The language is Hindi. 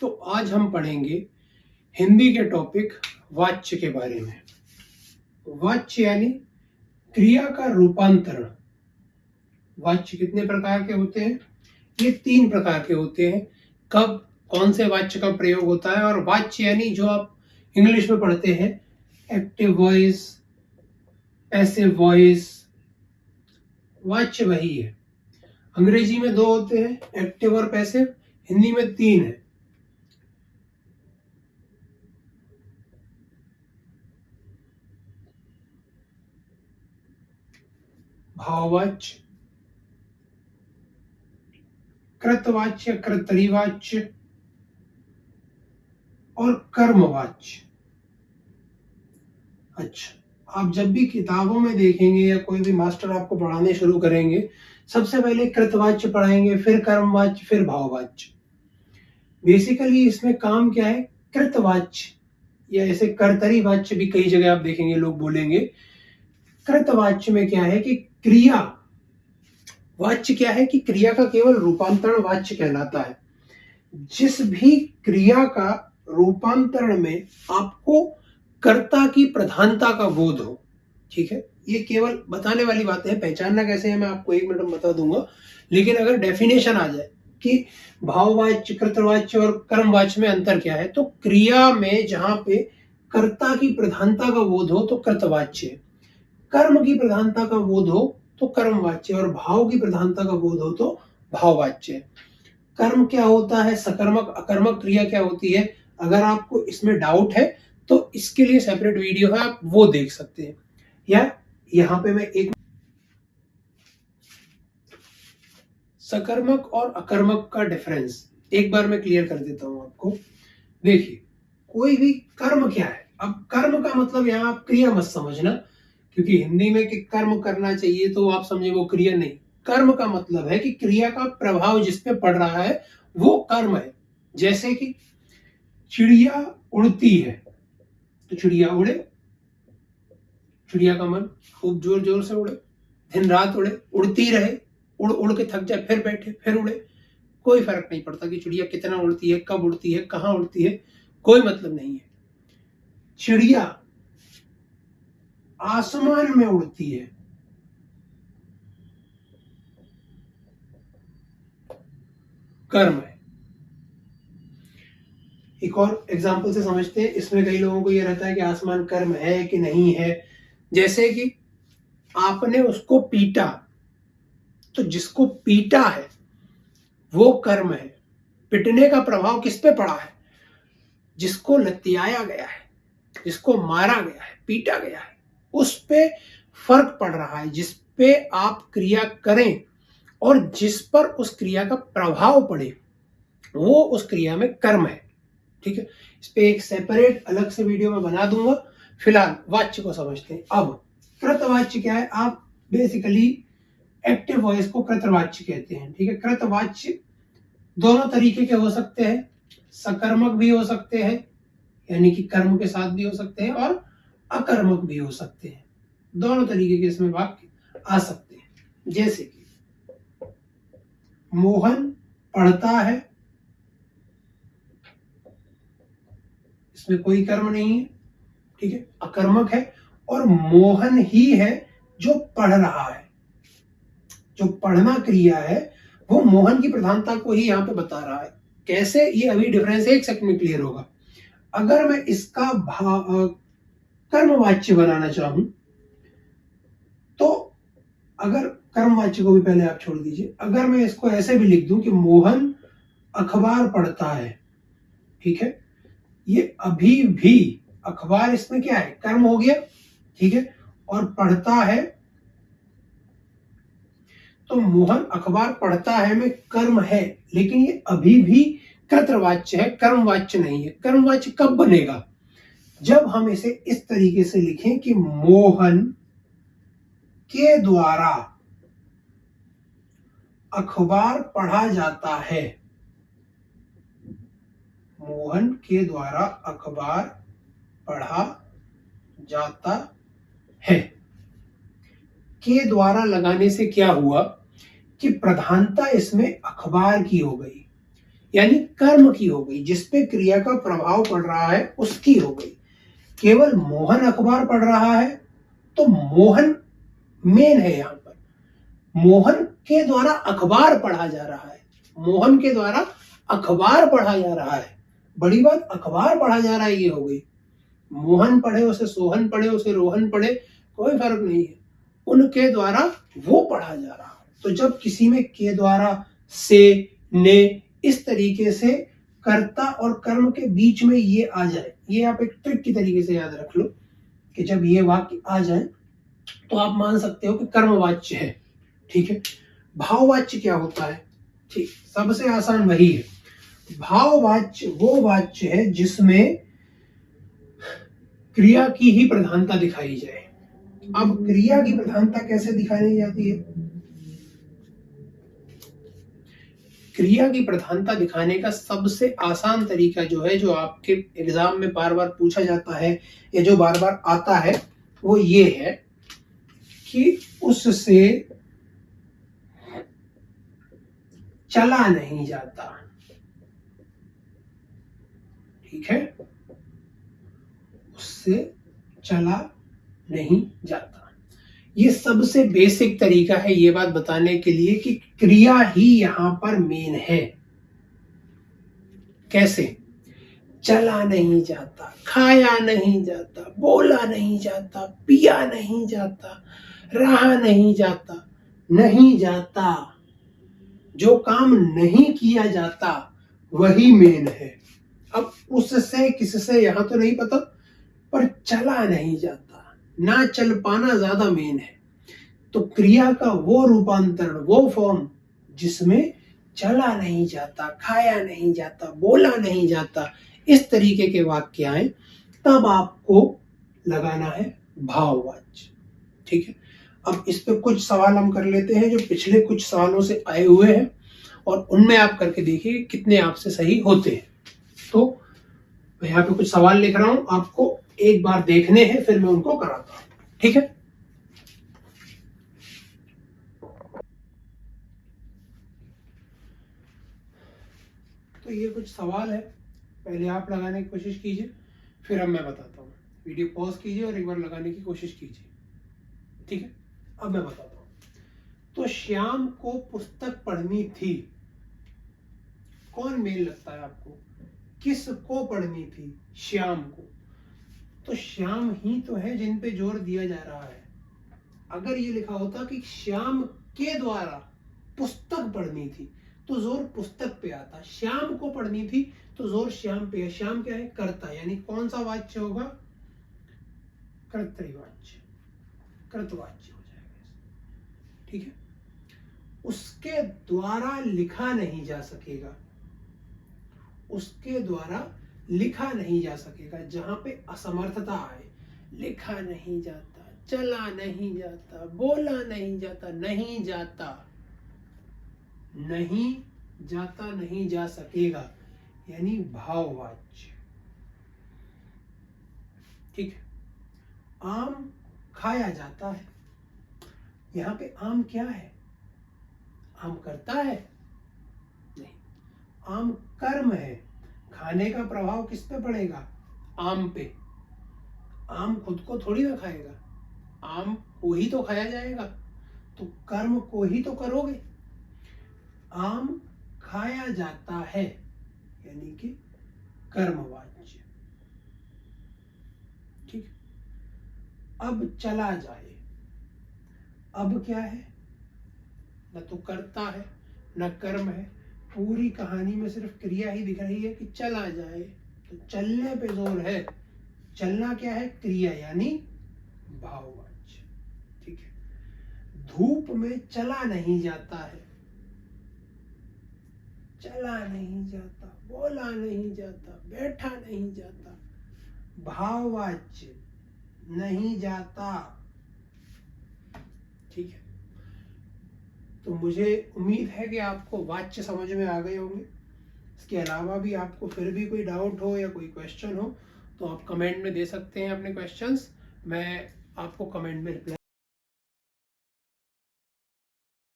तो आज हम पढ़ेंगे हिंदी के टॉपिक वाच्य के बारे में। वाच्य यानी क्रिया का रूपांतरण। वाच्य कितने प्रकार के होते हैं? ये 3 प्रकार के होते हैं। कब कौन से वाच्य का प्रयोग होता है? और वाच्य यानी जो आप इंग्लिश में पढ़ते हैं, एक्टिव वॉइस, पैसिव वॉइस, वाच्य वही है। अंग्रेजी में 2 होते हैं, एक्टिव और पैसिव। हिंदी में 3 है। भाववाच्य, कृतवाच्य, कर्तरीवाच्य और कर्मवाच्य। अच्छा, आप जब भी किताबों में देखेंगे या कोई भी मास्टर आपको पढ़ाने शुरू करेंगे, सबसे पहले कृतवाच्य पढ़ाएंगे, फिर कर्मवाच्य, फिर भाववाच्य। बेसिकली इसमें काम क्या है? कृतवाच्य या ऐसे कर्तरी वाच्य भी कई जगह आप देखेंगे लोग बोलेंगे। कृतवाच्य में क्या है कि क्रिया, वाच्य क्या है कि क्रिया का केवल रूपांतरण वाच्य कहलाता है। जिस भी क्रिया का रूपांतरण में आपको कर्ता की प्रधानता का बोध हो, ठीक है, ये केवल बताने वाली बातें हैं। पहचानना कैसे है मैं आपको 1 मिनट में बता दूंगा, लेकिन अगर डेफिनेशन आ जाए कि भाववाच्य, कृतवाच्य और कर्मवाच्य में अंतर क्या है, तो क्रिया में जहां पे कर्ता की प्रधानता का बोध हो तो कृतवाच्य, कर्म की प्रधानता का बोध हो तो कर्मवाच्य, और भाव की प्रधानता का बोध हो तो भाववाच्य। कर्म क्या होता है, सकर्मक अकर्मक क्रिया क्या होती है, अगर आपको इसमें डाउट है तो इसके लिए सेपरेट वीडियो है, आप वो देख सकते हैं। या यहाँ पे मैं एक सकर्मक और अकर्मक का डिफरेंस एक बार मैं क्लियर कर देता हूं आपको। देखिए, कोई भी कर्म क्या है, अब कर्म का मतलब यहाँ आप क्रिया मत समझना, क्योंकि हिंदी में कि कर्म करना चाहिए तो आप समझे वो क्रिया नहीं। कर्म का मतलब है कि क्रिया का प्रभाव जिस पे पड़ रहा है वो कर्म है। जैसे कि चिड़िया उड़ती है तो चिड़िया उड़े, चिड़िया का मन खूब जोर जोर से उड़े, दिन रात उड़े, उड़ती रहे, उड़ उड़ के थक जाए, फिर बैठे, फिर उड़े। कोई फर्क नहीं पड़ता कि चिड़िया कितना उड़ती है, कब उड़ती है, कहाँ उड़ती है, कोई मतलब नहीं है। चिड़िया आसमान में उड़ती है, कर्म है। एक और एग्जांपल से समझते हैं। इसमें कई लोगों को यह रहता है कि आसमान कर्म है कि नहीं है। जैसे कि आपने उसको पीटा, तो जिसको पीटा है वो कर्म है। पिटने का प्रभाव किस पे पड़ा है? जिसको लतियाया गया है, जिसको मारा गया है, पीटा गया है, उस पे फर्क पड़ रहा है। जिस पे आप क्रिया करें और जिस पर उस क्रिया का प्रभाव पड़े वो उस क्रिया में कर्म है। ठीक है, इस पे एक सेपरेट अलग से वीडियो में बना दूंगा। फिलहाल वाच्य को समझते हैं। अब कृतवाच्य क्या है? आप बेसिकली एक्टिव वॉइस को कृतवाच्य कहते हैं। ठीक है, कृतवाच्य दोनों तरीके के हो सकते हैं, सकर्मक भी हो सकते हैं, यानी कि कर्म के साथ भी हो सकते हैं, और अकर्मक भी हो सकते हैं। दोनों तरीके के इसमें वाक्य आ सकते हैं। जैसे कि मोहन पढ़ता है, इसमें कोई कर्म नहीं है, ठीक है, अकर्मक है, और मोहन ही है जो पढ़ रहा है। जो पढ़ना क्रिया है वो मोहन की प्रधानता को ही यहाँ पे बता रहा है। कैसे, ये अभी डिफरेंस 1 सेकंड में क्लियर होगा। अगर मैं इसका कर्मवाच्य बनाना चाहूं तो, अगर कर्मवाच्य को भी पहले आप छोड़ दीजिए, अगर मैं इसको ऐसे भी लिख दूं कि मोहन अखबार पढ़ता है, ठीक है, ये अभी भी अखबार इसमें क्या है? कर्म हो गया, ठीक है, और पढ़ता है, तो मोहन अखबार पढ़ता है में कर्म है, लेकिन ये अभी भी कृतवाच्य है, कर्मवाच्य नहीं है। कर्मवाच्य कब बनेगा? जब हम इसे इस तरीके से लिखें कि मोहन के द्वारा अखबार पढ़ा जाता है। मोहन के द्वारा अखबार पढ़ा जाता है। के द्वारा लगाने से क्या हुआ कि प्रधानता इसमें अखबार की हो गई। यानी कर्म की हो गई, जिसपे क्रिया का प्रभाव पड़ रहा है उसकी हो गई। केवल मोहन अखबार पढ़ रहा है तो मोहन मेन है, यहां पर मोहन के द्वारा अखबार पढ़ा जा रहा है, मोहन के द्वारा अखबार पढ़ा जा रहा है। बड़ी बात, अखबार पढ़ा जा रहा है ये हो गई। मोहन पढ़े उसे सोहन पढ़े उसे रोहन पढ़े, कोई फर्क नहीं है, उनके द्वारा वो पढ़ा जा रहा है। तो जब किसी में के द्वारा, से, ने, इस तरीके से कर्ता और कर्म के बीच में ये आ जाए, ये आप एक ट्रिक की तरीके से याद रख लो कि जब ये वाक्य आ जाए तो आप मान सकते हो कि कर्मवाच्य है। ठीक है। भाववाच्य क्या होता है? ठीक, सबसे आसान वही है। भाववाच्य वो वाच्य है जिसमें क्रिया की ही प्रधानता दिखाई जाए। अब क्रिया की प्रधानता कैसे दिखाई जाती है? क्रिया की प्रधानता दिखाने का सबसे आसान तरीका जो है, जो आपके एग्जाम में बार बार पूछा जाता है या जो बार बार आता है, वो ये है कि उससे चला नहीं जाता। ठीक है, उससे चला नहीं जाता। ये सबसे बेसिक तरीका है ये बात बताने के लिए कि क्रिया ही यहां पर मेन है। कैसे? चला नहीं जाता, खाया नहीं जाता, बोला नहीं जाता, पिया नहीं जाता, रहा नहीं जाता, नहीं जाता। जो काम नहीं किया जाता वही मेन है। अब उससे किससे यहां तो नहीं पता, पर चला नहीं जाता, ना चल पाना ज्यादा मेन है। तो क्रिया का वो रूपांतरण, वो फॉर्म जिसमें चला नहीं जाता, खाया नहीं जाता, बोला नहीं जाता, इस तरीके के वाक्य आए, तब आपको लगाना है भाववाच्य। ठीक है। अब इस पे कुछ सवाल हम कर लेते हैं जो पिछले कुछ सालों से आए हुए हैं, और उनमें आप करके देखिए कितने आपसे सही होते हैं। तो मैं यहाँ पे कुछ सवाल लिख रहा हूं, आपको एक बार देखने हैं, फिर मैं उनको कराता हूं। ठीक है। तो ये कुछ सवाल है, पहले आप लगाने की कोशिश कीजिए, फिर अब मैं बताता हूँ। वीडियो पॉज कीजिए और एक बार लगाने की कोशिश कीजिए। ठीक है। अब मैं बताता हूँ। तो श्याम को पुस्तक पढ़नी थी, कौन मेल लगता है आपको? किसको पढ़नी थी? श्याम को। तो श्याम ही तो है जिन पे जोर दिया जा रहा है। अगर ये लिखा होता कि श्याम के द्वारा पुस्तक पढ़नी थी, तो जोर पुस्तक पे आता। श्याम को पढ़नी थी तो जोर श्याम पे है। श्याम क्या है? कर्ता, यानी कौन सा वाच्य होगा? कर्तृवाच्य, कृतवाच्य हो जाएगा। ठीक है। उसके द्वारा लिखा नहीं जा सकेगा, उसके द्वारा लिखा नहीं जा सकेगा। जहां पे असमर्थता आए, लिखा नहीं जाता, चला नहीं जाता, बोला नहीं जाता, नहीं जाता, नहीं जाता, नहीं जा सकेगा, यानी भाववाच्य। ठीक है। आम खाया जाता है, यहां पे आम क्या है? आम करता है? नहीं, आम कर्म है। खाने का प्रभाव किस पे पड़ेगा? आम पे। आम खुद को थोड़ी ना खाएगा, आम को ही तो खाया जाएगा, तो कर्म को ही तो करोगे। आम खाया जाता है, यानी कि कर्मवाच्य। ठीक। अब चला जाए, अब क्या है? न तो कर्ता है न कर्म है, पूरी कहानी में सिर्फ क्रिया ही दिख रही है कि चला जाए, तो चलने पे जोर है। चलना क्या है? क्रिया, यानी भाववाच्य। ठीक है। धूप में चला नहीं जाता है, चला नहीं जाता, बोला नहीं जाता, बैठा नहीं जाता, भाववाच्य, नहीं जाता। ठीक है। तो मुझे उम्मीद है कि आपको वाच्य समझ में आ गए होंगे। इसके अलावा भी आपको फिर भी कोई डाउट हो या कोई क्वेश्चन हो तो आप कमेंट में दे सकते हैं अपने क्वेश्चंस, मैं आपको कमेंट में रिप्लाई